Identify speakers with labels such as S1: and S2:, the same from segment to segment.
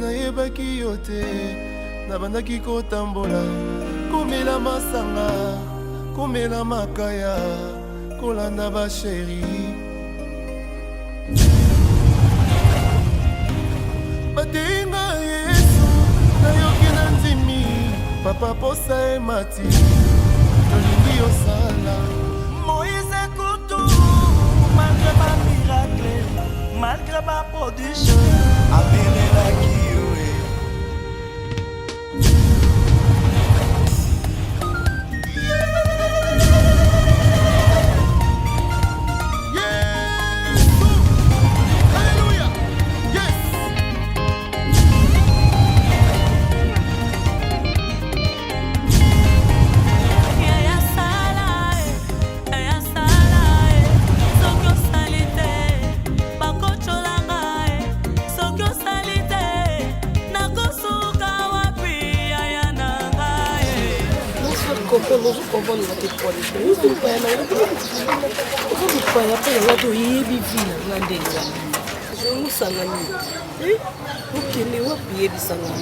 S1: nayebaki yo te nabandaki kotambola komela masanga komela makaya kolanda basheri batenga Yesu nayoki na ndimi papa posa emati tolingi osala
S2: Moïse Koutou malgré ma miracle malgré ma production abelelaki yo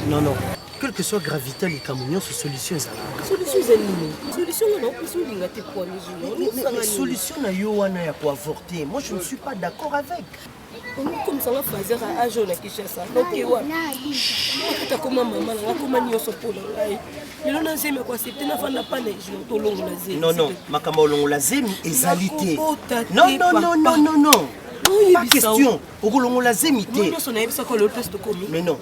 S3: Non, non. Quelle que soit gravité, les camions, c'est solution. Solution na yo wana ya pour avorter. Moi, je ne suis pas d'accord avec.
S4: Comme ça, on va faire un jour à Kinshasa. Donc, tu vois, comme maman, comme on y a ce pôle. Il y a un zémi quoi, c'est une femme n'a pas les jours, tout long la zémi.
S3: Non, non, ma camarade, la zémi est alité. Non, non, non, non, non, non. Pas question. Au long la zémi. Mais non.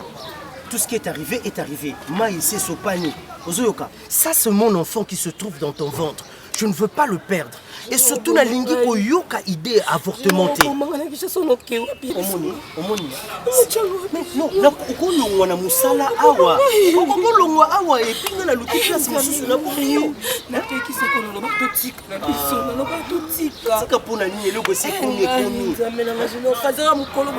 S3: Tout ce qui est arrivé est arrivé. Maïsé Sopani. Ozoyoka, ça c'est mon enfant qui se trouve dans ton ventre. Je ne veux pas le perdre. Et surtout la lingi koyoka idée avortementée. Omoni. Mais non, na kokolongwa na musala awa. Kokolongwa awa et puis na luki place mususu na boyo.
S4: Na teki sekono na totika na biso na totika.
S3: Sika pona ni eloko sekoni ekomi.
S4: Zamena mazino fazera mukolo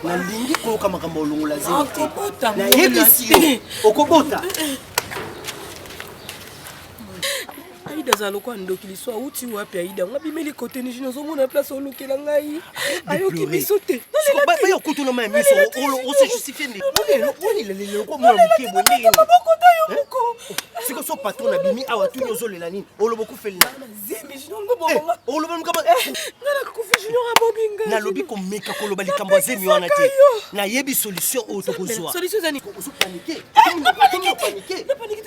S3: na lingi koyoka makambo olongola zemi.
S4: Okobota.
S3: Na yebisi okobota.
S4: Aïda zaloko ndoki soit uti wapi Aïda ngabimeli côté ni jino zongo na place olukela ngai ayoki bisote
S3: ba yo kutu na mami so on se justifie ni le ko mo muke bonde siko so patron na bimi awa tu nyozo lela nini oloboku felina
S4: zemi jino ngobonga
S3: oloboku kama
S4: ngala kufi jino abobinga
S3: na lobi ko meka ko loba likambo zemi wana te na yebi solution o to kozwa
S4: solution zani
S3: ko paniquer
S4: na paniquer na beta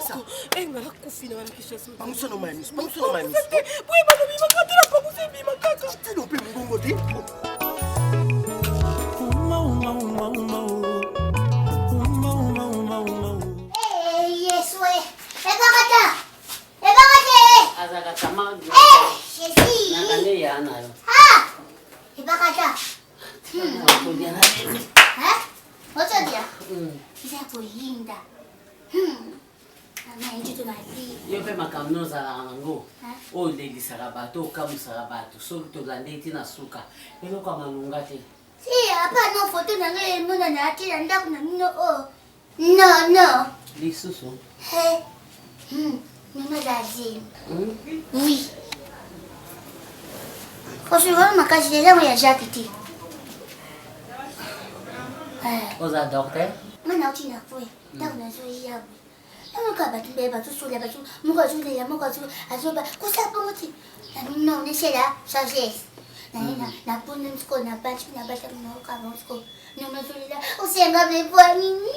S4: ça ngala kufi na wana kisha
S3: Pamuso no mamis, pamuso no mamis.
S4: Oui, ma mami, ma katela pamuso bi makaka.
S3: Tu no pe mungongo te.
S5: Eh, yes ouais. Ebakata.
S6: Azaka tama.
S5: Jésus.
S6: Nakane ya nayo.
S5: Ah! Ebakata.
S6: Hein?
S5: What's dia? Isa koyinda.
S6: Yo pe makamno za ngo o lelisaka bato okamusaka bato soki tolande eti na suka eloko ya malunga te
S5: si apa no foto na ngai emona na ati na ndako na mino o no
S6: lisusu
S5: mama zazim oui kosuivana makasi ezango ya jacques te
S6: oza docteur
S5: mana oti na kwe ndako nazoyabwe Nunca batu beba tu sulia batu muka sulia ya muka su azoba kusa pomoti no ne será sagesse na puna sko na bate no kamosko no me sulia o senga bebo nini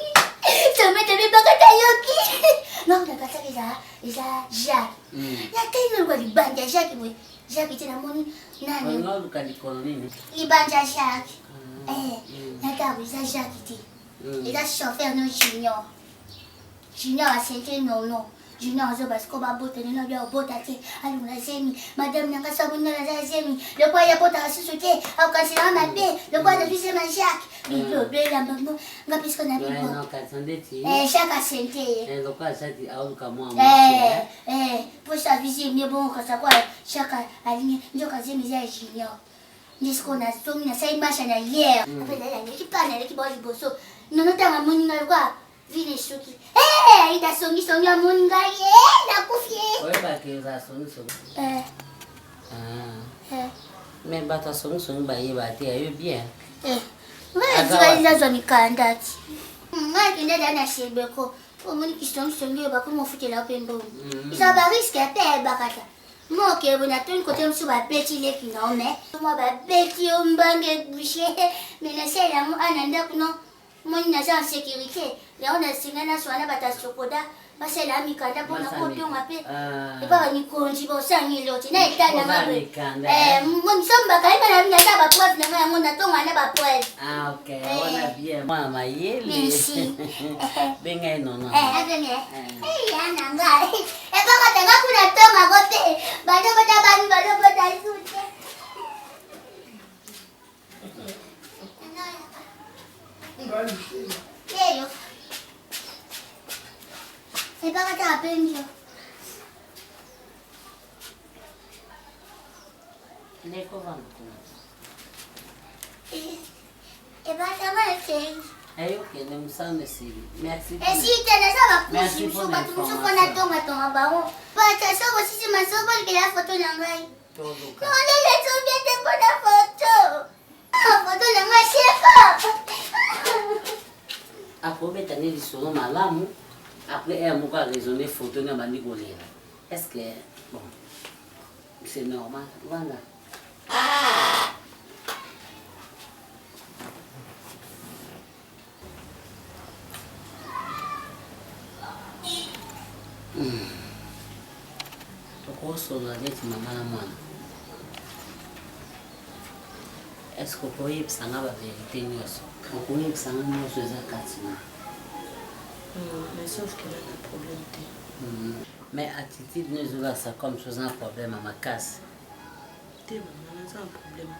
S5: também bakata yoki no na kata isa Jacques ya kaino kwa libanja Jacques boy Jacques tena moni nani
S6: no lukaliko nini
S5: libanja Jacques na kabu isa Jacques ti ila chauffeur no Junior a senti non. Junior a zoba skoba bota ni na bia bota te. Ali na zemi. Madame nanga sabuna na zemi. Le quoi ya bota susuke. Au kasira ma be. Le quoi de fils ma Jacques. Bibo be la maman. Nga pisko na bibo.
S6: Non kasandeti.
S5: Jacques a senti.
S6: Le quoi ça dit au kamo.
S5: Pour sa visite ni bon ka sa quoi Jacques ali ndio kazemi za Junior. Nisko na somi na sai masha na hier. Apela ya ni kipana le kibo liboso. Nono tanga moni nga kwa. Vine shuki. Ida songi ya moninga na kufie.
S6: Oye ba ke za songi. Mais bata songo baye bate ayo bien.
S5: Ngaziwa mikandati. Ngakenda dana shebeko. Omoni kisongo bakomofutela pembo. Isaba riske pe bakata. Moke bona toni kote msu ba beti leki no me. Mo ba beti ombange boucher. Mais c'est là mo ananda kuno. Moni na sa sécurité. Là on a singana swana bata sokoda. Parce là mikanda bona kote on appelle. Et pas ni konji bo sangi loti na etana ngabe. Mo misamba kai na mina ba preuve na nga ngona tonga na ba preuve.
S6: Ah OK, on a bien. Mama yele.
S5: Merci.
S6: Benga nono.
S5: Adene. Yana ngai. E baka tanga kuna tonga kote. Bado bata bani bado bata sute. Yeyo. E baka ta penjo.
S6: Neko vanku.
S5: E baka ma penjo.
S6: Ayo que não sabe se. Merci.
S5: E si tena sa ba
S6: Merci
S5: kushi
S6: pour
S5: so ba tu so
S6: l'information.
S5: kona tonga ba o. Ba ta so ba si ma so ba ke la photo na ngai.
S6: Todo
S5: Non, les sont bien des bonnes photos. Photo na ngai chef.
S6: Après betani lisolo malamu. Après elle m'a raisonné photo na bandi kolela. Est-ce que bon c'est normal voilà. Tokosola neti mama na mwana. Est-ce que vous pouvez savoir la vérité? Vous pouvez savoir que vous avez
S4: Mais sauf qu'elle a un problème.
S6: Mais attitude nous a ça comme chose un problème à ma casse.
S4: T'es maman, on a un problème.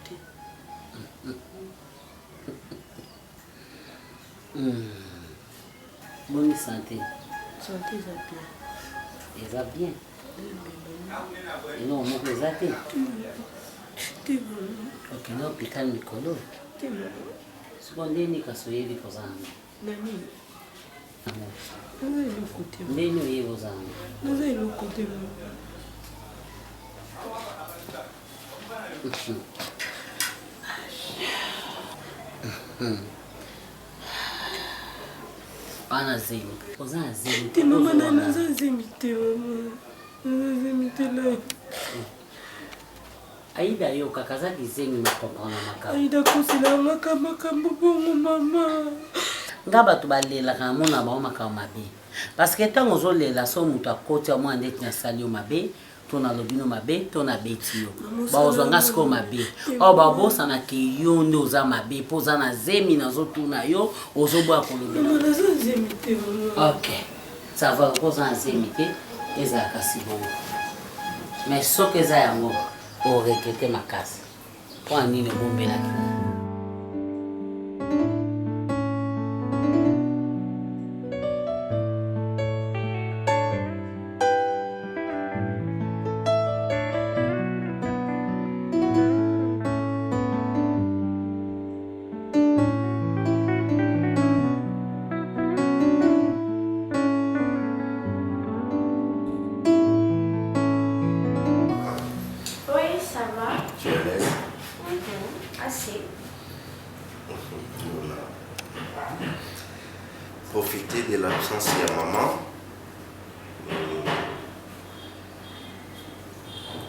S6: Bonne santé.
S4: Santé, ça bien.
S6: Et ça bien. Et non, on peut zater.
S4: T'es bon.
S6: Ok, non, puis calme Nicolo.
S4: T'es bon.
S6: Ce qu'on dit, c'est que soyez les posants.
S4: Nani. Nous allons le côté.
S6: Nous allons vos amis.
S4: Nous allons le côté.
S6: Ana zemi. Posant zemi.
S4: T'es maman, nous allons imiter, maman. Nous allons imiter là.
S6: Aïda yo kakazaki zemi na comprendre makaba.
S4: Aïda kosila makambo bongo maman.
S6: Nga bato balelaka mona bao makaba mabe. Parce que tant ozolela so mutu akoti ya mwana ndeti nasali yo mabe, to nalobi no mabe, to nabeti yo. Baozwanga sikoyo mabe. Oyo babosanaka yo nde oza mabe mpo oza na zemi nazotuna yo ozoboya kolobela.
S4: Maman, nous allons imiter, maman.
S6: Ok. Ça va oza na zemi te ezalaka si bongo. Mais soki eza yango oregrete makasi. Po anini obombelaki.
S7: Oui, ça va.
S1: Tu es à l'aise?
S7: Assez.
S1: Voilà. Profiter de l'absence de maman.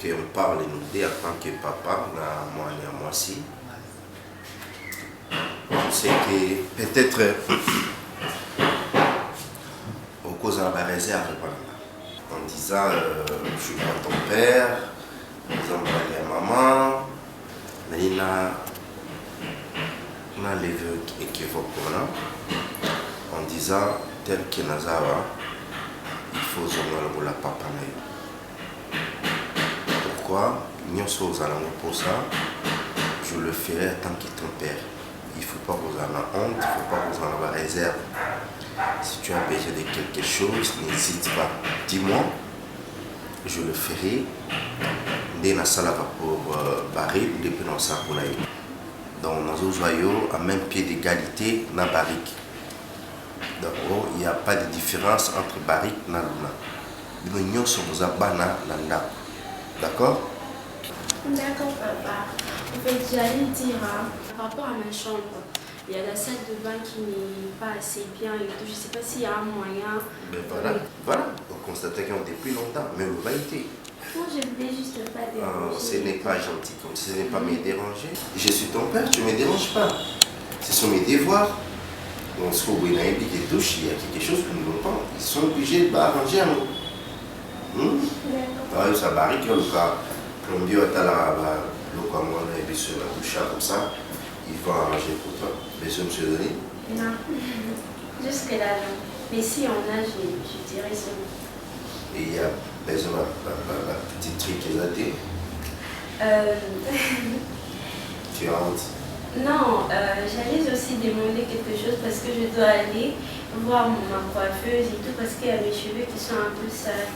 S1: On parle nous deux en tant que papa, moi et moi aussi. C'est que peut-être au cause de la réserve en disant je suis pas ton père, nous avons parlé à maman, mais il a levé équivoque en disant tel que Nazara, il faut zonger la papa. Pourquoi nous sommes pour ça, je le ferai en tant que ton père. Il ne faut pas vous en avoir honte, il ne faut pas vous en avoir réserve. Si tu as besoin de quelque chose, n'hésite pas. Dis-moi, je le ferai. Dès la salle pour barrer, depuis dans sa pour donc nous avons à même pied d'égalité dans barrique. Donc il n'y a pas de différence entre barrique et luna. Nous sommes à bana nanda. D'accord?
S7: D'accord, papa. En fait, j'allais dire, par rapport à ma chambre, il y a la salle de bain qui n'est pas assez bien et tout. Je ne sais pas s'il y a un moyen.
S1: Mais voilà. On constatait qu'on depuis longtemps, mais on va y aller.
S7: Non, je voulais juste pas déranger.
S1: Ce n'est pas gentil comme ça, ce n'est pas me déranger. Je suis ton père, tu ne me déranges pas. Ce sont mes devoirs. On se trouve dans une petite douche, il y a quelque chose que nous n'avons pas. Ils sont obligés d'arranger à nous. D'accord. Ça va arriver, le cas, comme Dieu a le cas, moi, on est sur la douche comme ça. Il faut arranger pour toi. Monsieur, monsieur Denis?
S7: Non, jusque-là, non. Mais si on a, je dirais ça.
S1: Et il y a besoin de la petite truc qui est datée. Tu as honte?
S7: Non, j'allais aussi demander quelque chose parce que je dois aller voir ma coiffeuse et tout parce qu'il y a mes cheveux qui sont un peu sales.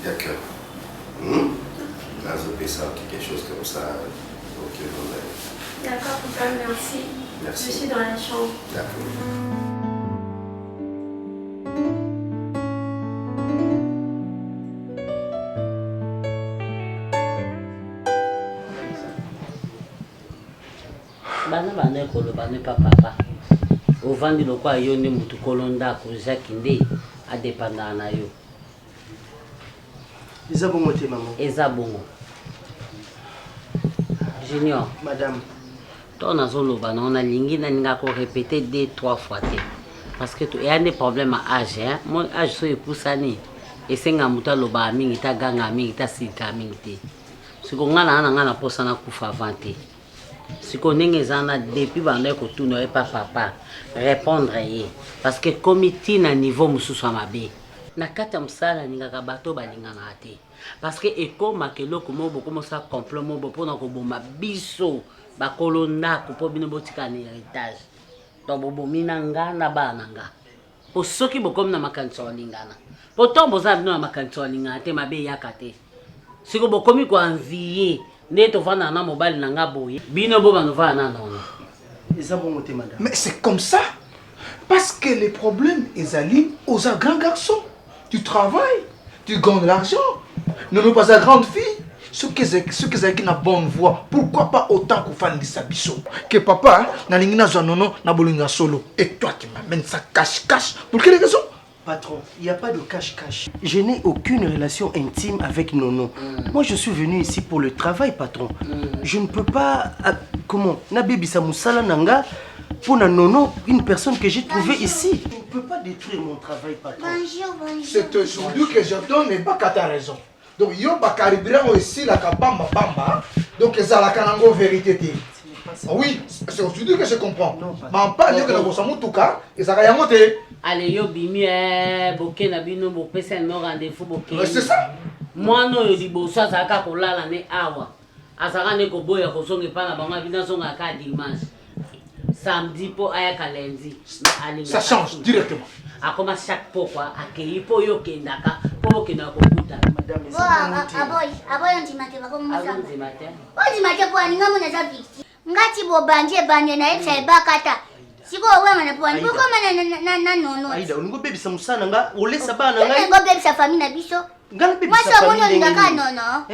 S1: D'accord. Là, je fais ça, quelque chose comme ça. Ok,
S7: d'accord, papa, merci.
S1: Merci.
S7: Je suis dans la chambre.
S1: D'accord.
S6: Bana bana koloba ne papa ovandi lokwa yo nde mutu kolonda ko Jacques nde adépendant na yo
S3: Eza bongo te maman.
S6: Eza bongo Junior
S3: madame
S6: to nazoloba na ona lingi na ninga ko répéter 2-3 fois te parce que il y a des problèmes à âge hein mon âge so epusani esenga mutu aloba mingi ta ganga mingi ta sika mingi te siko ngana na posa na kufa vante. Si on est depuis bande ko tout n'aurait pas papa répondre parce que comité na niveau mususu mabe na kata msala ningaka bato balingana te parce que ekoma keloko mobo comme ça complot mobo pona ko bomba biso ba kolonda ko po bino botika ni héritage to bobo minanga na bananga po soki bokom na makanso lingana potom boza bino na makanso lingana te mabe yakate siko bokomi ko envier mais
S8: c'est comme ça. Parce que les problèmes, ils allient aux grands garçons. Tu travailles, tu gagnes de l'argent. Nous pas à grande fille. Ceux qui ont une bonne voix, pourquoi pas autant qu'on fasse des sabisso? Que papa, n'a pas solo. Et toi qui m'amènes ça cache-cache. Pour quelle raison?
S3: Patron, il n'y a pas de cache-cache. Je n'ai aucune relation intime avec Nono. Moi, je suis venu ici pour le travail, patron. Je ne peux pas... Comment? Nabebi Samusala Nanga, pour Nono, une personne que j'ai trouvée ici. Je ne peux pas détruire mon travail, patron.
S5: Bonjour.
S8: C'est aujourd'hui que je donne, mais pas qu'à ta raison. Donc, yo ba caribéen ici, la kabamba bamba. Donc, ça la kanango vérité. Oui, c'est aujourd'hui que je comprends. Mais pas dire que nous sommes en tout cas, et ça va y monter.
S6: Allez, yo bimi boké na bino bo pesa no rendez-vous boké.
S8: C'est ça.
S6: Moi no yo di bosa za ka kolala ne awa. Azaka ne ko boya ko songe pa na bango bina songa ka dimanche. Samedi po aya ka lundi.
S8: Ça change directement.
S6: A comme chaque fois akei po yo kendaka po kena ko kuta.
S3: Madame,
S5: aboy on dit matin va comme ça.
S6: On dit matin.
S5: On dit matin pour aninga mon za victime. Ngati bo banje na esa bakata. Siko wewe na pwani ko na nono.
S3: Aida, uningo baby Samusana nga olesa bana ngai.
S5: Ngo baby sa famille na biso.
S3: Ngala baby
S5: sa famille. Moi so ngaka
S3: nono.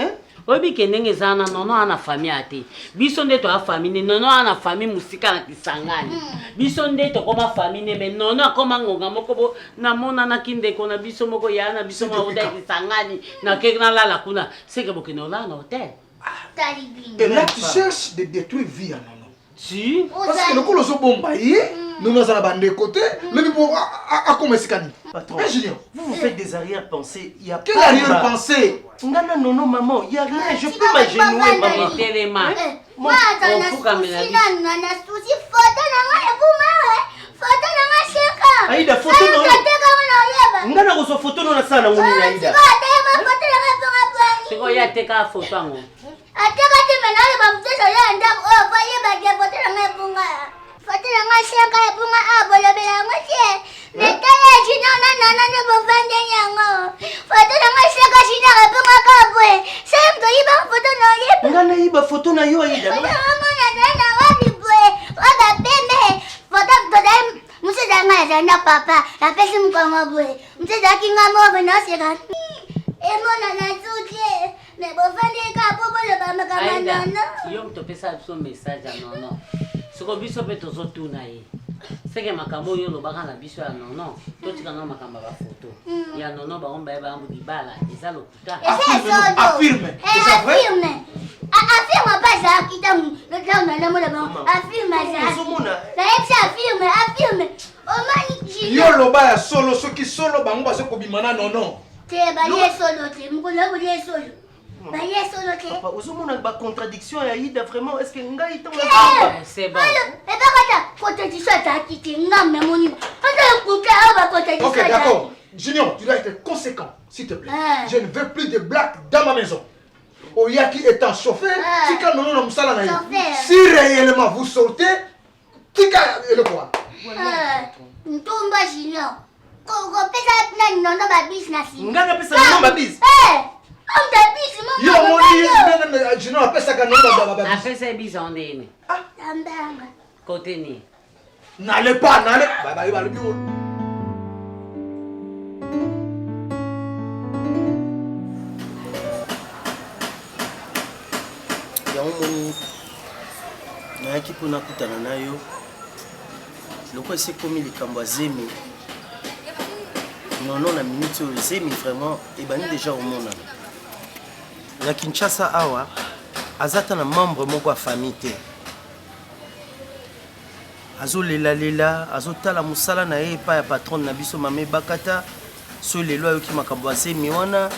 S6: Obi kenenge zana nono ana famille ate. Biso ndeto a famille nono ana famille musika na Kisangani. Biso ndeto koma famille mais nono akoma ngonga moko bo na mona na kinde ko na biso moko ya na biso ma oda Kisangani na kekna lala kuna. C'est que bokino la na hôtel.
S8: Et là tu cherches de détruire vie à nono.
S6: Si
S8: parce que le colo so bombaye, nous allons bande côté, le niveau a commencé cani.
S3: Patron, vous faites des arrière-pensées. Il y a
S8: quelle arrière-pensée?
S3: Ngana nono maman, il y a rien, je peux m'agenouiller maman.
S6: Téléma.
S5: Moi na souci photo na nga ebuma. Photo na nga sheka.
S3: Aida photo no. Ngana ko so photo no na sana ngoni Aida.
S5: Photo na nga bonga.
S6: Siko ya teka photo ngo.
S5: Ateka te menale ba mutesa ya nda o ba ye ba ge photo na nga bonga. Photo na nga sheka ebuma abolo bela ngotie. Metale jina na ne bo vande nyango. Photo na nga sheka jina ebuma kabwe. Semdo iba photo no ye.
S3: Ngana iba photo na yo Aida.
S5: Na wapi bwe. Waba pembe. Photo dodem museza nga jana papa. La pesi mukama bwe. Museza kinga mo bwe no seka. Emona na tuje. Mais bon, fallait qu'à propos de ma camarade, non?
S6: Yo, tu peux savoir son message, non. Ce qu'on peut sauver tous autres tourner. C'est que ma camarade, yo, le baran la biche, non. Toi, tu as ma camarade photo. Il y a non, bah, on va y bala. Et ça, le putain.
S8: Affirme.
S5: Affirme. Affirme pas ça, qui t'a le temps dans le monde. Affirme ça. Affirme. Oh, magnifique.
S8: Yo, le bas, solo, ceux qui solo, bah, on va se cobimana, non.
S5: Tu es balayé solo, tu es balayé solo. Balayé solo, tu es.
S3: Papa, vous avez une contradiction, Aïda, vraiment. Est-ce que Nga est
S6: C'est bon.
S5: Et pas contradiction, t'as quitté. Non, mais mon niveau.
S8: Ok, d'accord. Junior, tu dois être conséquent, s'il te plaît. Je ne veux plus de blagues dans ma maison. Oyaki étant chauffeur, Tika non non msala na. Si réellement vous sortez, Tika et le quoi?
S5: Ntomba Junior. Ko pesa na non ba business.
S3: Nga pesa na non business.
S5: On ta business.
S8: Yo moni Junior pesa ka non ba business.
S6: Après c'est bizarre ndene.
S5: Tambanga.
S6: Côté ni.
S8: N'allez pas, n'allez. Bye bye le bureau.
S3: Yaomoni nayaki mpona kutana na yo loko esi ekomi likambo ya zemi nono na minute oyo zemi vraiment ebandi déjà omona na Kinshasa awa aza ata na membre moko ya famille te azolelalela azotala mosala na ye epai ya patronne na biso mame bakata so lelo ayoki makambo ya zemi wana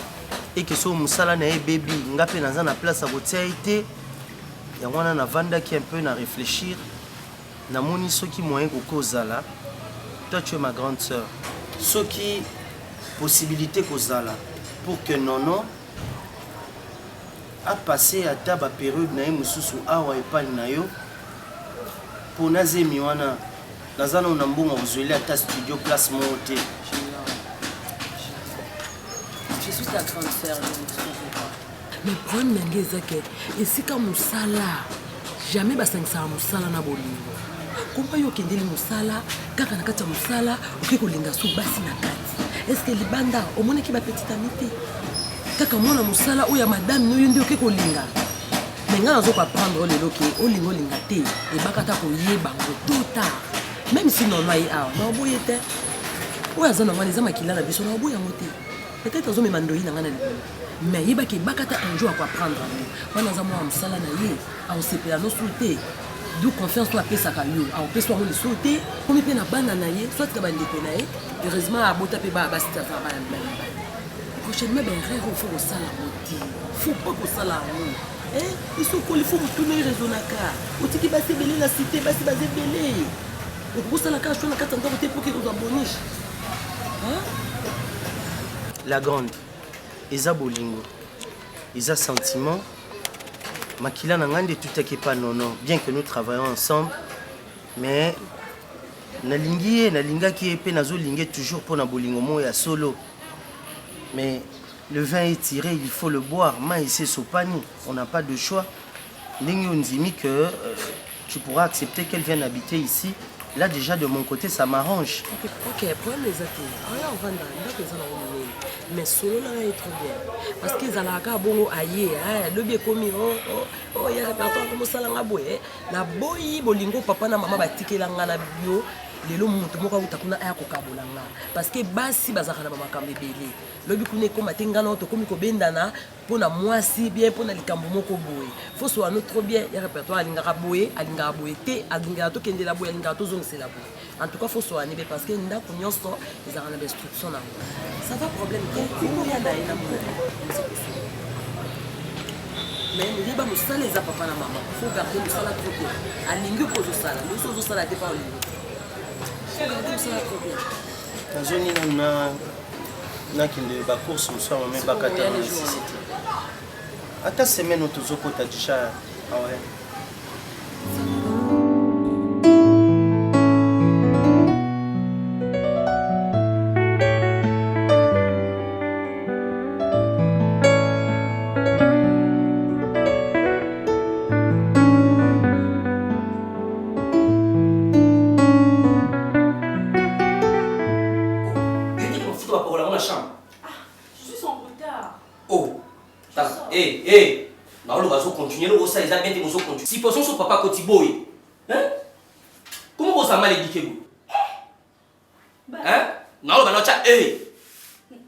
S3: eke so mosala na ye bebi nga mpe naza na place ya kotia ye te yango wana navandaki un peu na réfléchir namoni soki moyen kokozala toi tu es ma grande sœur soki possibilité kozala pour que nono apase ata bapériode na ye mosusu awa epai na yo mpo nazemi wana naza nano na mbongo kozweli ata studio place moko te.
S4: Je suis ta grande sœur, mais le problème c'est que esika musala jamais basangisa musala na bolingo kompa yo kendeli musala kaka na kati ya musala oke kolinga so basi na kati est-ce que libanda omonaki ba petite amité kaka mwana musala oyo ya madame noyo nde oke kolinga mais nga nazo comprendre lelo ke olinga te ebaka ta koyeba ngo tota même si non ai awa na oboye te oyo aza na ngana eza makila na biso na oboye yango te peut-être azomema ndoi na nga na likolo mais yebaki bakata un jour akoapprendre yango wana aza mwa mosala na ye aosepela nosu te du confiance to apesaka yo aopesa yango liso te komi mpe na bana na ye soit na bandeko na ye heureusement abota mpe basitaka bana prochainement berere ofo kosala yango te fo mpo kosala yango isokoli fo motuna erezonaka otiki basi ebele na cité basi baza ebele okokosalaka sho na kati ya ndako te mpo ke kozwa boniche.
S3: La grande eza bolingo eza sentiment makila na ngande tout est pas non bien que nous travaillons ensemble mais nalingaki ye pe nazolinga toujours pour na bolingo mo ya solo mais le vin est tiré il faut le boire ma ici sopani on n'a pas de choix ndenge ondimi que tu pourras accepter qu'elle vienne habiter ici. Là déjà de mon côté ça m'arrange.
S4: Ok, problème les athées. Alors on va dans mais solo là est trop bien parce qu'ils allaient à bongo aïe le bien commis oh il y a répertoire comme ça là boye na boyi bolingo papa na maman batikela ngana bio lelo mutu moko utakuna aya kokabolanga parce que basi bazaka na makambe belé lobi kuna ko matengana to komi ko bendana pona mwasi bien pona likambo moko boye faut soit notre trop bien ya répertoire alingaka boye te alinga to kendela boye alinga to zongisela boye en tout cas faut soit nibe parce que ndako nyonso ezaka na instruction na ça va problème il y a na mais il y a musala eza papa na maman faut garder musala trop bien alingi ko zosala loso zosala te pa olingo
S3: nazoni nakende bacourse mosusu mame bakata ata semaine oyo tozokota déjà awe
S9: Hé, on va continuer, on va continuer. Si pour son papa Kotiboy, hein? Comment vous avez mal éduqué vous? Hein? Non, on va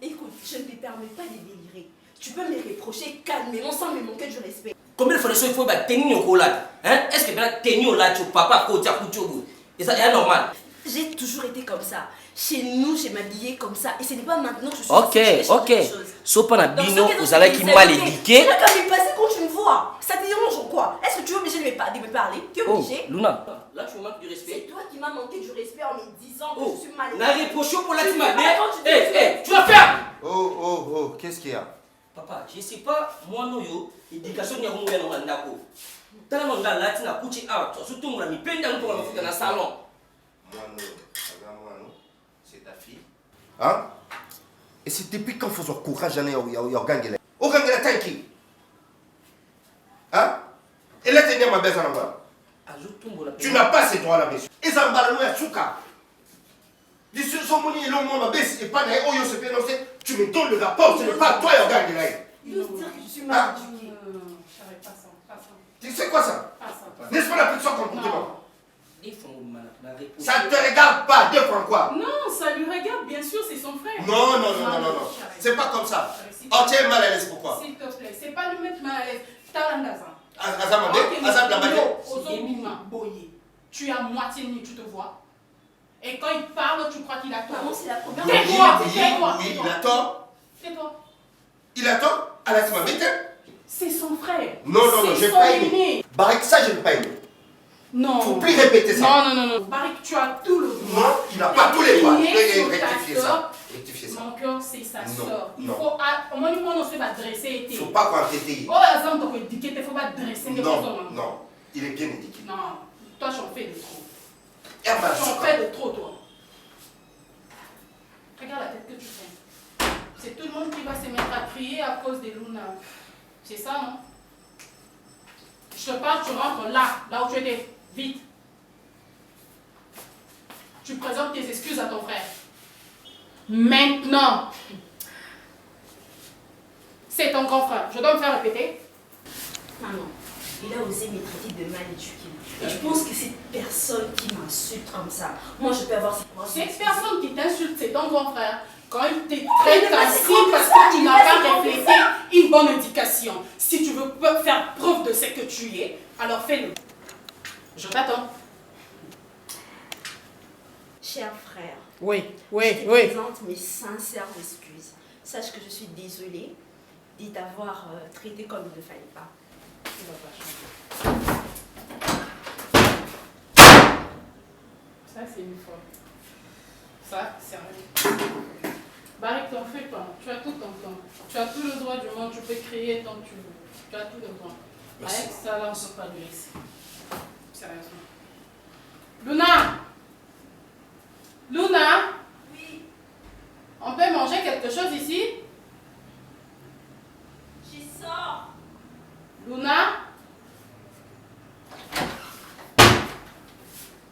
S10: Écoute, je ne te permets pas de délirer. Tu peux me reprocher calmement sans me manquer du respect.
S9: Combien de fois il faut tenir au lat? Hein? Est-ce que tu tenir au lat, papa Kotiboy? Et ça est normal.
S10: J'ai toujours été comme ça. Chez nous, j'ai m'habillé comme ça. Et ce n'est pas maintenant que je suis
S9: Ok. Sauf pas bino, vous allez qui mal éduqué.
S10: Tu n'as qu'à me passer quand tu me vois. Ça te dérange ou quoi? Est-ce que tu es obligé de me parler? Tu es obligé?
S9: Luna, là tu me manques du respect.
S10: C'est toi qui m'as manqué du respect en me disant que je suis mal éduquée.
S9: La reproche pour la team. Tu vas faire.
S1: Oh, qu'est-ce qu'il y a?
S9: Papa, je ne sais pas, moi, non, l'éducation n'y a pas de mandako. Dans le monde, là, tu n'as pas de surtout, on a mis peine dans le salon.
S1: Moi, non, c'est ta fille. Hein? Et c'est depuis quand il faut avoir courage, j'en ai au gangela. Au gangela, tanki. Hein? Et là, tu as ma baisse en bas. Tu n'as pas ces droits-là, monsieur. Et ça m'a balou à Souka. Les sous-somonies et l'homme, ma baisse, et pas d'ailleurs, oh, se fait lancer. Tu me donnes le rapport, ce n'est pas toi, au gangela.
S10: Il veut dire que je suis mal éduquée.
S1: Tu sais quoi ça? N'est-ce pas la plus sorte comportement? Ça ne te regarde pas, deux francs quoi?
S11: Non, ça lui regarde, bien sûr, c'est son frère.
S1: Non. C'est pas comme ça. Oh, tu es mal à l'aise, pourquoi?
S11: S'il te plaît, c'est pas lui mettre mal à l'aise. Tu es à moitié nu, tu te vois. Et quand il parle, tu crois qu'il a tort.
S10: Maman, c'est la première
S11: fois.
S1: Oui, il a tort.
S11: Tais-toi.
S1: Il a tort? Alors tu m'as bêté?
S11: C'est son frère.
S1: Non, j'ai pas aimé. Barik, ça, je n'ai pas aimé.
S11: Non.
S1: Faut plus répéter ça.
S11: Non. Barik, tu as tout le droit.
S1: Non, il n'a pas tous les droits.
S11: Rectifier
S1: ça.
S11: Mon cœur, c'est sa soeur. Il
S1: non.
S11: faut, au moins, on se va dresser.
S1: Il ne faut pas qu'on t'étaye.
S11: Oh, exemple, donc éduquer, il faut pas dresser.
S1: Non, il est bien éduqué.
S11: Non, toi, j'en fais de trop.
S1: J'en
S11: fais de trop, toi. Regarde la tête que tu fais. C'est tout le monde qui va se mettre à crier à cause des Luna. C'est ça, non? Je te parle, tu rentres là où tu étais. Vite. Tu présentes tes excuses à ton frère. Maintenant. C'est ton grand frère. Je dois me faire répéter.
S10: Maman, il a osé me traiter de mal éduquée. Et je pense que cette personne qui m'insulte comme ça, moi je peux avoir cette pensée.
S11: Cette personne qui t'insulte, c'est ton grand frère. Quand il te traite ainsi parce que tu n'as pas reflété une bonne éducation. Si tu veux faire preuve de ce que tu es, alors fais-le. Je t'attends.
S10: Cher frère.
S11: Oui.
S10: Je te présente mes sincères excuses. Sache que je suis désolée de t'avoir traité comme il ne fallait pas. Tu vas pas changer.
S11: Ça, c'est une fois. Ça, c'est rien. Barik, t'en fais pas. Tu as tout ton temps. Tu as tout le droit du monde. Tu peux crier tant que tu veux. Tu as tout le droit. Avec ça, là, on ne peut pas le laisser. Sérieusement. Luna?
S10: Oui.
S11: On peut manger quelque chose ici?
S10: J'y sors.
S11: Luna?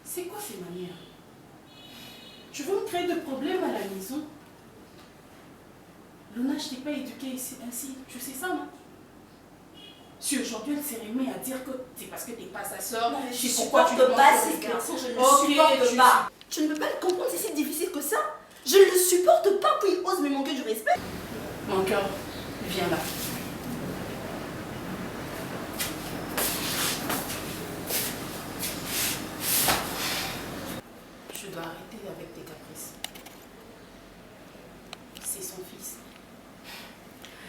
S11: C'est quoi ces manières? Tu veux me créer de problèmes à la maison? Luna, je t'ai pas éduquée ainsi. Tu sais ça, non? Si aujourd'hui elle s'est remise à dire que c'est parce que tu n'es pas sa soeur,
S10: je ne supporte pas ces garçons, je ne le supporte pas. Tu ne peux pas le comprendre, c'est si difficile que ça. Je ne le supporte pas qu'il ose me manquer du respect.
S11: Mon cœur, viens là. Je dois arrêter avec tes caprices. C'est son fils.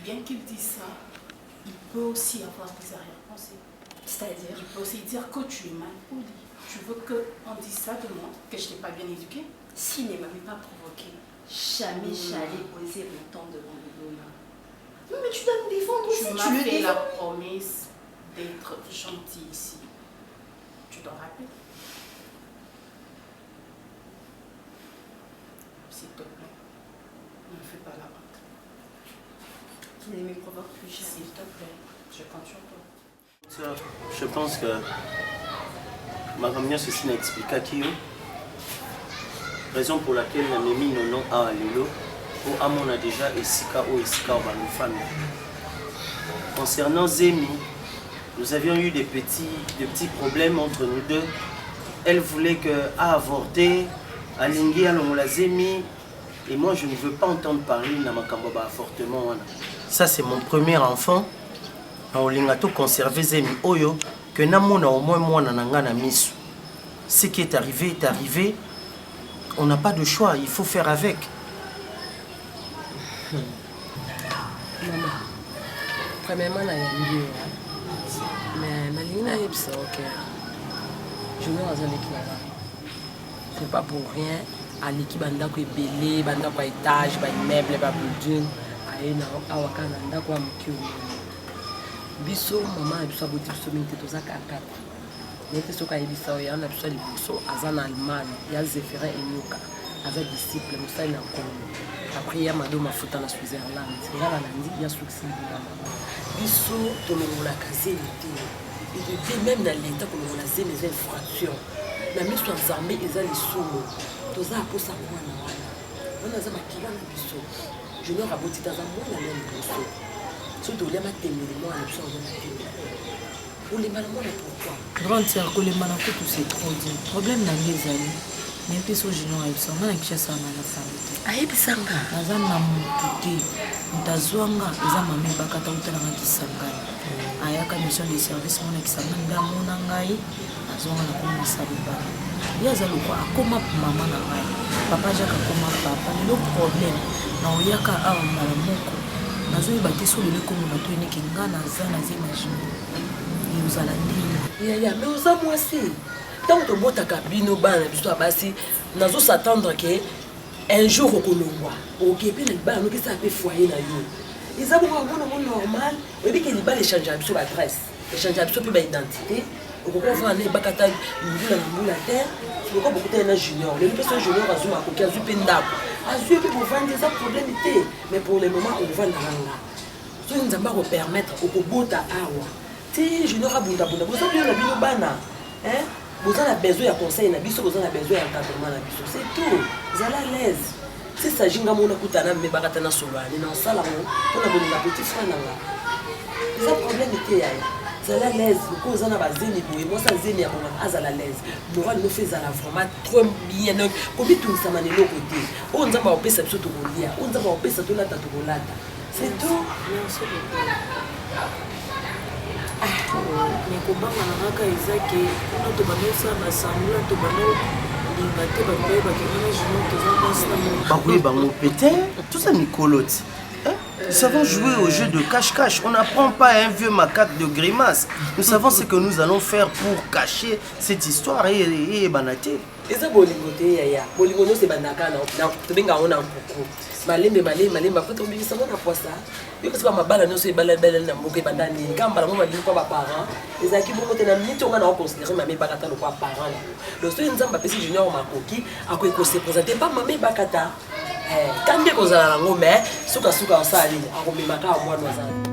S11: Bien qu'il dise ça, il peut aussi avoir des arrière-pensées.
S10: C'est-à-dire?
S11: Il peut aussi dire que tu es mal poli. Tu veux qu'on dise ça de moi, que je ne t'ai pas bien éduquée?
S10: S'il ne m'avait pas provoqué, jamais j'allais poser mon temps devant le Luna. Non, mais tu dois me défendre aussi.
S11: Tu m'as fait la promesse d'être gentil ici. Tu t'en rappelles? S'il te plaît, ne me fais pas la honte.
S10: Qu'il ne me provoque plus jamais.
S11: S'il te plaît, je compte sur toi.
S9: Je pense que ma famille ceci n'explique pas qui raison pour laquelle on a mis nos noms à Lilo ou à mon a déjà Esika ou Esika ou ma famille.
S3: concernant Zemi, nous avions eu des petits problèmes entre nous deux. Elle voulait qu'à avorter, Alingi Alongola Zemi, et moi je ne veux pas entendre parler de Makamboba avortement. Ça c'est mon premier enfant. On a conservé Zemi Oyo, que Namona au moins moi Nanangana Misu. Ce qui est arrivé est arrivé. On n'a pas de choix, il faut faire avec.
S4: Maman, premièrement, il y a mieux. Mais Malina est ça, ok. Je ne sais pas. C'est pas pour rien. À l'équipe, il y a des belés, des étages, des meubles, des buildings. Il y a des biso, maman, il y a des choses qui mais tu sais qu'il y a des choses qui sont en Allemagne, il y a des Zéphirin et Nuka, avec des disciples, il y a après il y a Madame Mafuta en Suisse-Irlande, il y a des succès. Biso, tout le monde a casé même dans l'état que l'on a des infractions. La mise en armée, ils ont les sous. Tous ça pour ça, on a des biso. Je n'ai pas de dans un mois, la même biso. Surtout, il y a des témoins, pour les malades, pourquoi?
S12: Grande sœur, que les malades, tout c'est trop dit. Problème dans les amis. Mais puis, ce général, il s'en a qui ça dans la famille.
S4: Aïe, pisanga.
S12: Azan na mututi. Mtazwanga, eza mami bakata utala na kisangani. Ayaka mission de service mona kisangani nda mona ngai. Azwanga na koma sabuba. Yaza lokwa akoma mama na ngai. Papa jaka koma papa. Le problème na oyaka awa mala moko. Nazo yebatiso le komo bato ene kingana zana zema jino. Nous allons dire.
S4: Mais aux hommes aussi. Tant que tu as cabine au banc, nous s'attendre qu'un jour au Colombo, au Québec, les bancs, nous qui savent foyer. Ils ont un normal, et puis qu'ils les changent sur l'adresse, ils changent sur l'identité. Au Congo, on va aller à la terre, au Congo, beaucoup de juniors. Les personnes juniors, elles ont un coquin, elles ont un pendant. Elles ont un des problèmes, mais pour le moment, on va dans la. Si nous allons permettre au Congo d'avoir. Je ne sais pas si vous avez besoin de conseils, vous avez besoin d'encadrement. C'est tout. Vous allez à l'aise. Si ça s'agit de mon akutana, mais bagatana solo, on salon, on a besoin de petit frère. Les problèmes étaient vous allez à l'aise. Vous avez besoin de moi, ça zéni à mon à l'aise. Nous allons faire ça vraiment trop bien. Comme tout ça, on est côté. On a pas ça tout le dia. On a pas ça tout là, c'est tout.
S12: Mais comment on a que notre bonheur ça s'assemble, notre bonheur
S3: tout ça Nicolote. Nous savons jouer au jeu de cache-cache. On n'apprend pas un vieux macaque de grimace. Nous savons ce que nous allons faire pour cacher cette histoire et banater.
S4: Et ça, Bolingoté, Yaya. Bolingono, c'est Banaka, non. Tu vengas on a un peu. Malembe, après tu oublies ça, on a quoi ça. Et parce que ma balle, non, c'est balle, n'a pas bandani. Quand par exemple, on dit quoi, parents. Les acquis, bon, on a mis, on a considéré ma mère Bakata, le quoi, parents. Le seul exemple, c'est junior, ma coquille, à quoi il s'est présenté, pas ma mère Bakata. Quand bien qu'on a la gomme, souka, en saline, à quoi mes maca, à moi, nous avons.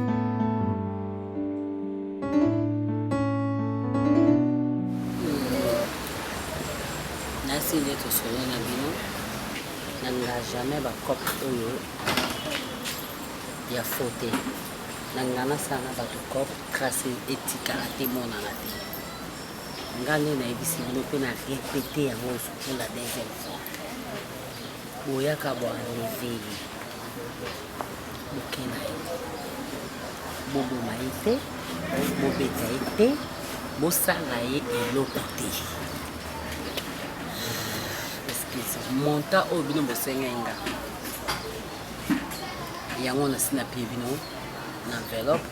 S6: Nasi yetu solo na bino nanga jamais ba cop oyo ya faute nanga sana ba to cop grâce éthique la témona na te ngane na ebisi bino pe na répéter ya mo pour la deuxième fois boya ka bo enlever bokena bobo maite bobeta ete bosala ye eloko te. Monta au bino bosenga yango na sina pe bino na enveloppe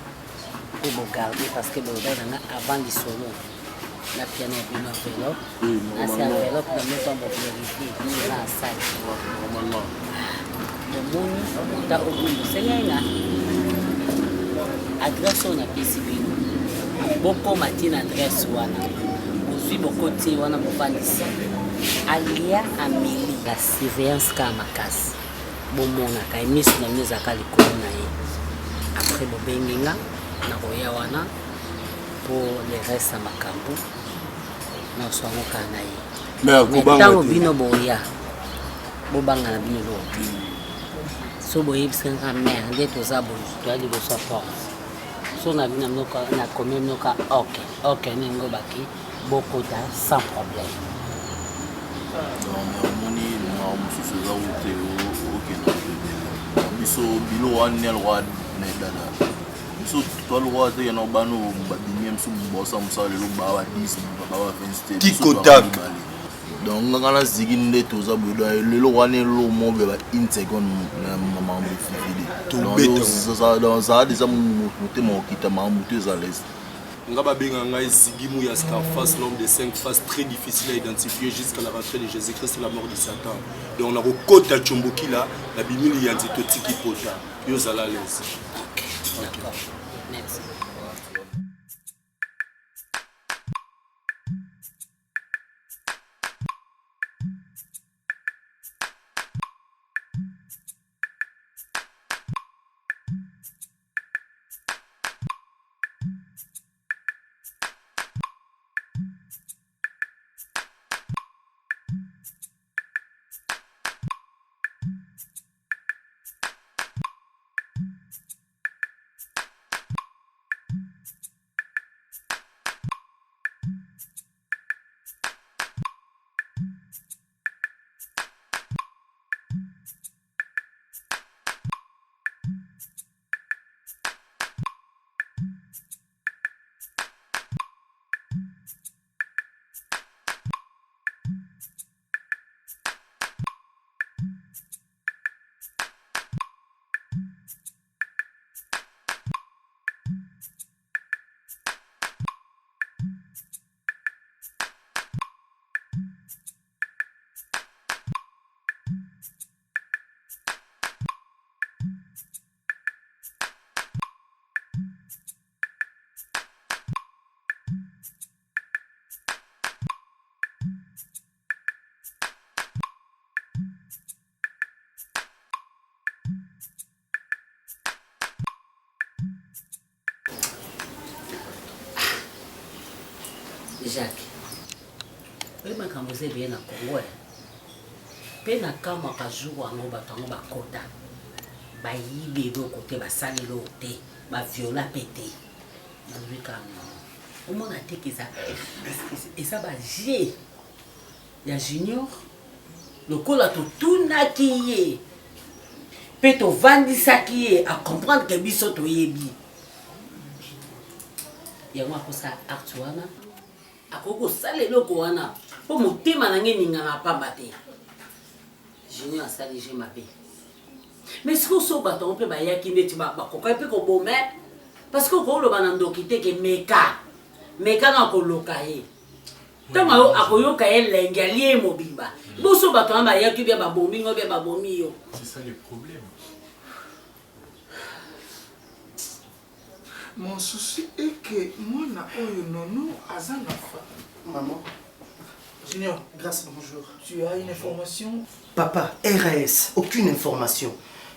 S6: pour garder parce que le gars avant du solo la piano bino enveloppe na c'est enveloppe na mettre pour vérifier la salle normalement le monta au bino bosenga adresse on a pesi bino boko matin adresse wana ozui boko ti wana bofandisi Alia Amélie la surveillance kamakasi bomona ka emisu na miza ka likolo na ye après bobenginga na koya wana pour le reste makambo na songo kana ye mais tango bino boya bobanga na bino lo so boyebisanga mère nde toza bonjour to ali boso porte So na bina mnoka na komi mnoka ok nengo baki bokota sans problème.
S13: Non moni na mususu za ute ok na biso bilo wan el roi ne dada. So toi le roi te na bano badimi msu bossa msa le ba wa 10 ba wa 20
S1: Kikodak.
S13: Donc ngana ziginde toza bodo le roi ne lo mo be ba une seconde na maman be fidèle. Donc ça déjà monter mon kita maman à l'aise.
S14: Ngaba benga ngai zigimu ya Scarface, l'homme de 5 faces très difficile à identifier jusqu'à la rentrée de Jésus-Christ et la mort de Satan. Donc on a rekota chomboki là, la bimili ya nzitoti kipota. Yo zala l'aise.
S6: OK. D'accord. Merci. Jacques, le makambo ze bien na Congo. Pe na kama kajuwa ngo batango bakota. Ba yibe do côté ba sali lo te, ba viola pété. Nzui kama. O mona te kiza. Esa ba G. Ya Junior. Lokola to tuna kiye. Pe to vandisa kiye à comprendre que biso to yebi. Ya mwa kosa actuana. Akoko sale loko wana po motema na nge ninga na pamba te. Junior asali je mabe. Mais ce que so bato pe ba yaki neti ba koka pe ko bomé parce que ko lo banando kite ke meka na ko lokaye. Tama yo akoyoka elenga lie mobimba. Bo so bato ba yaki be ba bombi ngo be ba bomi yo.
S8: C'est ça le problème. Mon souci est que moi, non, Azana.
S3: Maman.
S8: Junior,
S3: Grâce, bonjour.
S8: Tu as une information?
S3: Papa, RAS, aucune information.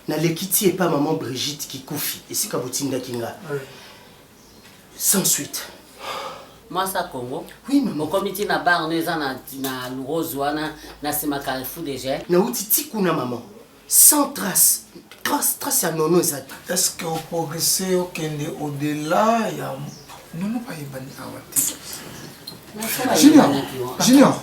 S3: Na lekiti et pas maman Brigitte qui koufi. Et c'est Kabutinda Kinga. Sans suite.
S6: Moi, ça Congo.
S3: Oui, maman.
S6: Mon comité na bar, na Roswana, na Sema Carrefour déjà.
S3: Na outiti kuna maman. Sans trace. Trace à nono exact.
S8: Est-ce qu'on progressait au-delà? Non, pas Ibani Awati. Junior, Junior.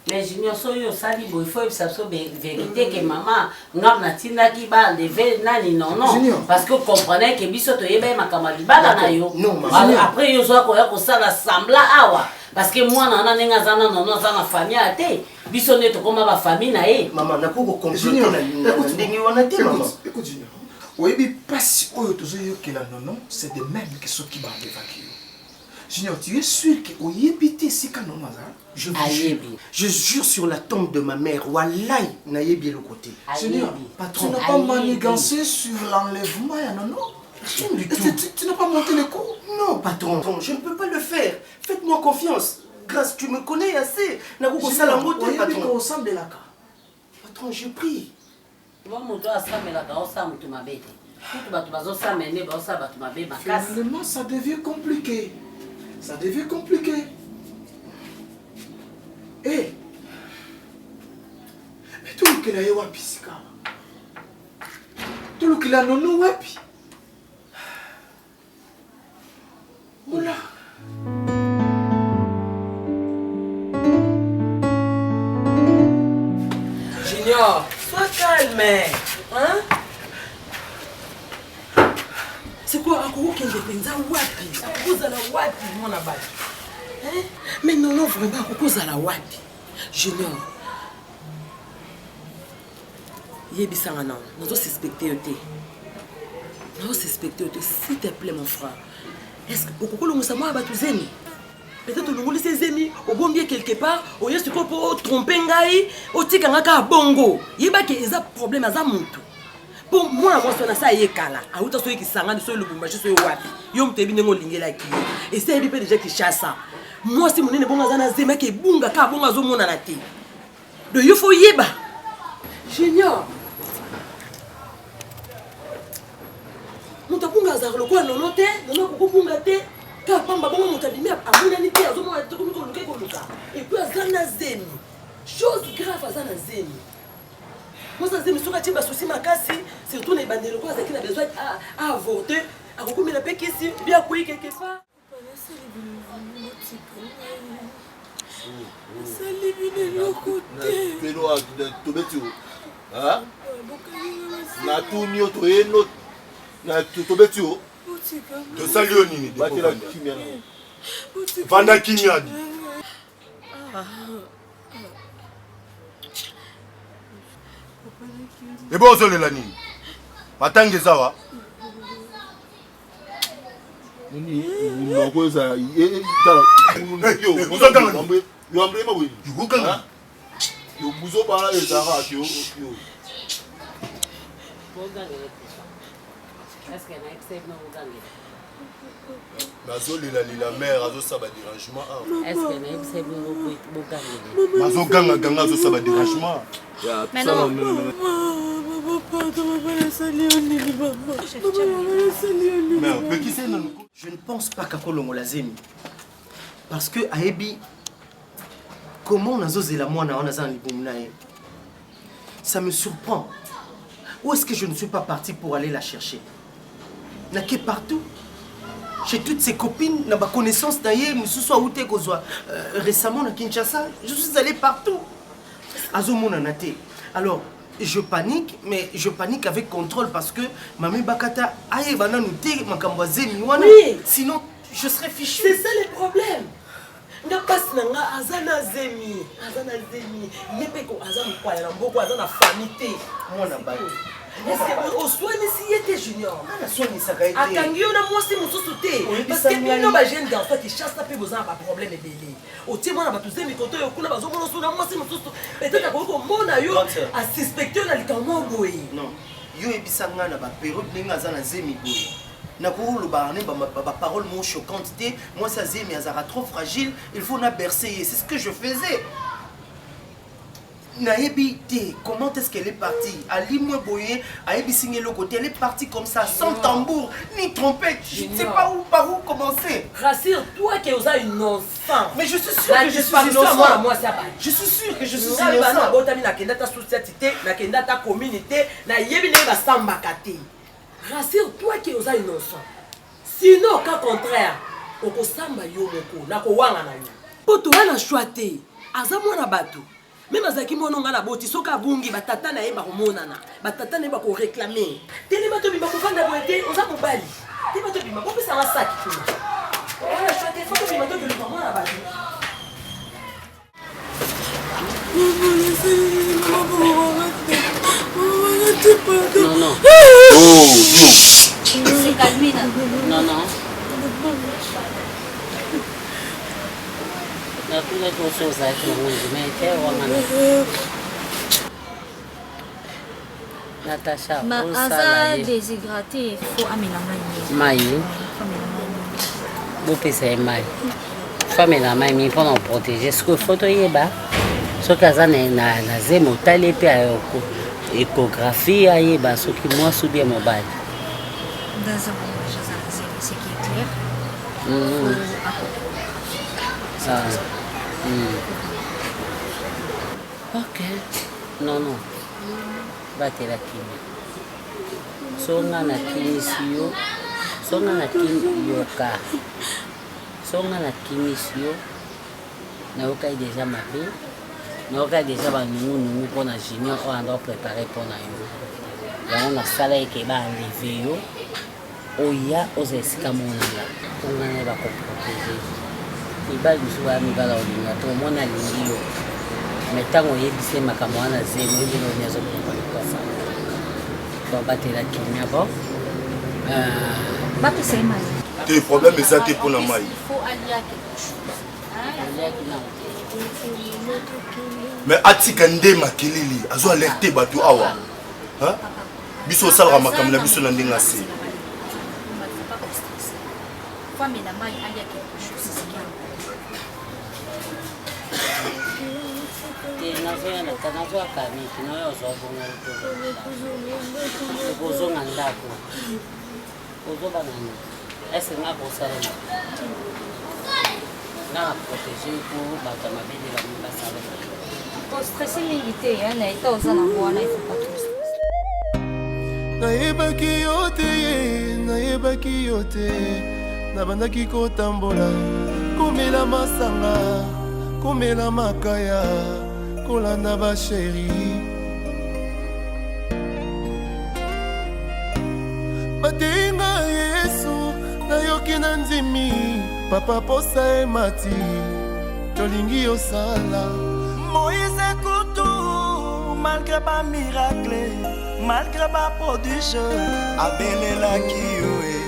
S6: Mais Junior, soyo sali bo il faut ça soit vérité que maman ngam na tinda ki ba lever nani non. Parce que comprenez que biso to yeba makamali bala na yo.
S3: Non, maman.
S6: Après yo zo ko ya ko sala sambla awa. Parce que moi na nenga zana non zana famille ate. Biso ne to koma ba famille na e.
S3: Maman na ko compléter na ndingi wana te maman.
S8: Écoute Junior. Oui, pas si oyo tozo yo que la non, c'est de même que ceux qui bande vaquer. Junior, tu es sûr que au yébité si canon
S3: je jure sur la tombe de ma mère, wallahi na yebi le côté.
S8: Junior, tu n'as pas manigancé sur l'enlèvement, non?
S3: Rien du tout.
S8: Tu n'as pas monté le coup?
S3: Non, patron, je ne peux pas le faire. Faites-moi confiance. Grâce, tu me connais assez. Patron, je prie.
S8: Finalement, ça devient compliqué. Ça devient compliqué. Eh, mais tout le qu'il a eu wapi sika. Tout le qu'il a nono wapi.
S4: Mais, hein? C'est quoi, Akoko Kende Penza wapi? Akoko Zala wapi, mon abat? Hein? Mais non, non, vraiment, Akoko Zala wapi? Junior. Yebisanga non, nous devons suspecter eux. Nous devons suspecter eux, s'il te plaît, mon frère. Est-ce que Okoko Longo Samoa Batuzemi? Peut-être que laissez les amis, au bon bien quelque part, au lieu de pour tromper Ngaï, au Tikanga Bongo. Il y a un problème à Zamontou. Pour moi, moi, je suis à Yekala. À où tu es qui s'en sur le Bumba, je suis Wapi. Yom te bine ngolingé la qui. Et c'est un peu déjà qui chasse ça. Moi, si mon nez bon à Zema qui est bunga, car bon à Zomon à la tête. De Yofo Yeba. Junior. Mon tapung à Zar le coin, non, non, non, non, car pamba bon mon tabimé à mon anité à Zomon à Tokoluka. Et puis à Zanazemi. Chose grave à Zanazemi. Moi, ça, c'est M. Katiba souci ma casse, surtout les bandits locaux qui ont besoin à avorter. À beaucoup de la paix qui est bien couillé quelque part.
S14: Et bon, on la nuit. Matangue Zawa. La mère a ça dérangement.
S6: Est-ce que c'est
S14: dérangement?
S5: Mais non.
S3: Je ne pense pas qu'à Kolongo Lazemi. Parce que Aebi, comment on a osé la moine en azan libumnae? Ça me surprend. Où est-ce que je ne suis pas parti pour aller la chercher? N'a que partout. Chez toutes ses copines, n'a pas connaissance d'ailleurs, récemment à Kinshasa, je suis allé partout. Alors, je panique, mais je panique avec contrôle parce que Mamé Bakata aïe bana nous dit
S4: oui.
S3: Sinon je serais fichu.
S4: C'est ça le problème. Nga passe nanga azana zemi, yepeko azana kwa ya mboko azana famille
S3: mona ba.
S4: Est-ce que au soin ici était junior?
S3: Na soin ça ga été.
S4: Akangio na moi c'est mususu te parce que bino ba jeune garçon qui chasse taper besoin pas problème belé. O tie mona batu zemi koto yo kuna bazo mona suna moi c'est mususu. Peut-être ko mona yo a suspecter na likamo boy.
S3: Non. Yo ebisanga na ba période ninga azana zemi boy. Na ko lo ba ne ba parole mon choquante te moi ça zemi azara trop fragile, il faut na bercer. C'est ce que je faisais. Naebi te, comment est-ce qu'elle est partie? Ali Moueboye, Aebi signé le côté, elle est partie comme ça, sans tambour, ni trompette. Je ne sais pas par où commencer.
S4: Rassure-toi que vous avez une enfant.
S3: Mais je suis sûr que je suis innocent. Je suis sûr que je suis innocent.
S4: Rassure-toi que vous avez une enfant. Sinon, au cas contraire, au Kosamba Yomoko, na Kowanga na yo. Poto wana chouate, azamwana bato. Même azaki mononga na boti soka bungi batata na yeba komonana batata na yeba ko réclamer tele bato bimba ko vanda boete oza mobali tele bato bimba ko pesa na saki tu wala chote faut que bimba to le maman na bato
S6: non non
S5: oh c'est calmé là
S6: non non na toutes les choses avec le monde, mais Natacha,
S5: Aza déshydraté, il faut amener la
S6: maille. Vous pensez maille. Il faut amener la maille pour nous protéger. Ce que faut y ba, ce que ça na zemo tali pe échographie aïe ba ce qui moi sous bien mobile.
S5: Dans un c'est qui est clair.
S6: Ok. Non, non. Battez la chimie. Songa na kimisio. Songa na yoka. Songa na kimisio. Na yoka déjà mabe. nayoka déjà banungunungu mpona junior oyo ando préparé mpona yo yango nasala eke baenleve yo oya oza esika monanga mpongana bakoprotege mibali mosusu baya mibala olinga to omona alingi yo me ntango oyebise makambo wana zemi oyebeli oni azoprepare batela kimia bon
S5: bapesa ye mali
S14: te problème eza te mpona mai mais atika nde makelele azo alerte bato awa biso osalaka makambo na biso na ndenge ase
S6: nazoyakaniki nayo ozobonga okozonga ndako ozobangani ese nga kosalema nga protege po bato mabele bango basalema
S5: ostresse mingi te na eta oza na mwana ifopatus
S2: nayebaki yo te nayebaki yo te nabandaki kotambola komela masanga komela makaya kolanda basheri bateinga yesu nayoki na ndimi papa posa emati tolingi yosala
S15: Moïse Kutu malgré ba miracle malgré ba prodige abelelaki yo